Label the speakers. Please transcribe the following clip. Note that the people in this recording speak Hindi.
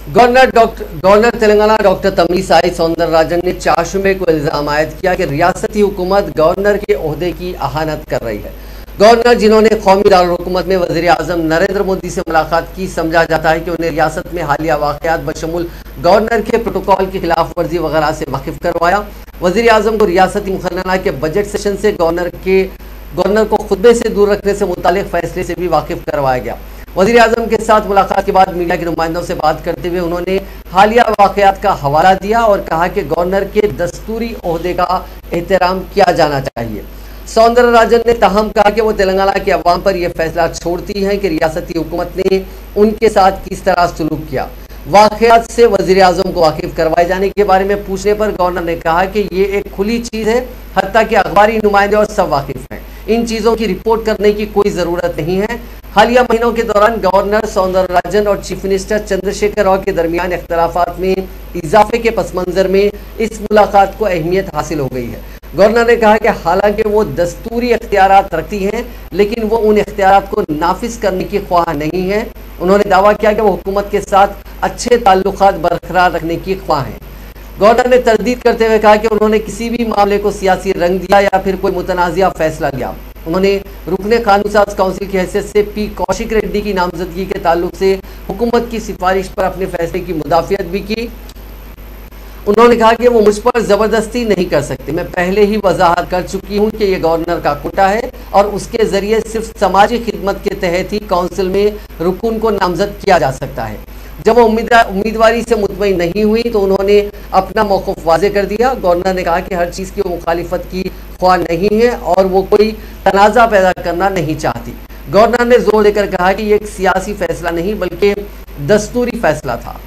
Speaker 1: गवर्नर तेलंगाना डॉक्टर तमिलिसाई सौंदरराजन ने चाशुमे को इल्जाम आयद किया कि रियासती हुकूमत गवर्नर के ओहदे की अहानत कर रही है। गवर्नर जिन्होंने कौमी दारुल-हुकूमत में वज़ीर आज़म नरेंद्र मोदी से मुलाकात की, समझा जाता है कि उन्हें रियासत में हालिया वाक़यात बशमूल गवर्नर के प्रोटोकॉल की खिलाफ वर्जी वगैरह से वाकिफ करवाया। वज़ीर आज़म को रियासती मुखन्ना के बजट सेशन से गवर्नर को खुतबे से दूर रखने से मुतालिक फैसले से भी वाकिफ करवाया गया। वज़ीर आज़म के साथ मुलाकात के बाद मीडिया के नुमाइंदों से बात करते हुए उन्होंने हालिया वाक़यात का हवाला दिया और कहा कि गवर्नर के दस्तूरी ओहदे का एहतराम किया जाना चाहिए। सौंदरराजन ने ताहम कहा कि वो तेलंगाना के अवाम पर यह फैसला छोड़ती हैं कि रियासती हुकूमत ने उनके साथ किस तरह सलूक किया। वाक़यात से वज़ीर आज़म को वाकिफ करवाए जाने के बारे में पूछने पर गवर्नर ने कहा कि ये एक खुली चीज़ है, हत्ता कि अखबारी नुमाइंदे और सब वाकिफ हैं। इन चीज़ों की रिपोर्ट करने की कोई ज़रूरत नहीं है। हालिया महीनों के दौरान गवर्नर सौंदरराजन और चीफ मिनिस्टर चंद्रशेखर राव के दरमियान इख्तलाफात में इजाफे के पस मंजर में इस मुलाकात को अहमियत हासिल हो गई है। गवर्नर ने कहा कि हालांकि वो दस्तूरी इख्तियारात रखती हैं, लेकिन वो उन इख्तियारात को नाफिज करने की ख्वाह नहीं है। उन्होंने दावा किया कि वो हुकूमत के साथ अच्छे ताल्लुकात बरकरार रखने की ख्वाह हैं। गवर्नर ने तरदीद करते हुए कहा कि उन्होंने किसी भी मामले को सियासी रंग दिया या फिर कोई मुतनाज़िया फैसला लिया। उन्होंने रुकने कानून साज काउंसिल की हैसियत से पी कौशिक रेड्डी की नामजदगी के ताल्लुक से हुकूमत की सिफारिश पर अपने फैसले की मुदाफियत भी की। उन्होंने कहा कि वो मुझ पर ज़बरदस्ती नहीं कर सकते। मैं पहले ही वजाहत कर चुकी हूँ कि ये गवर्नर का कोटा है और उसके ज़रिए सिर्फ समाजी खिदमत के तहत ही काउंसिल में रुकून को नामजद किया जा सकता है। जब वो उम्मीदवारी से मुतमईन नहीं हुई तो उन्होंने अपना मौक़िफ़ वाज़े कर दिया। गवर्नर ने कहा कि हर चीज़ की वो मुखालिफत की ख्वाह नहीं है और वो कोई तनाज़ा पैदा करना नहीं चाहती। गवर्नर ने जोर देकर कहा कि ये एक सियासी फैसला नहीं बल्कि दस्तूरी फैसला था।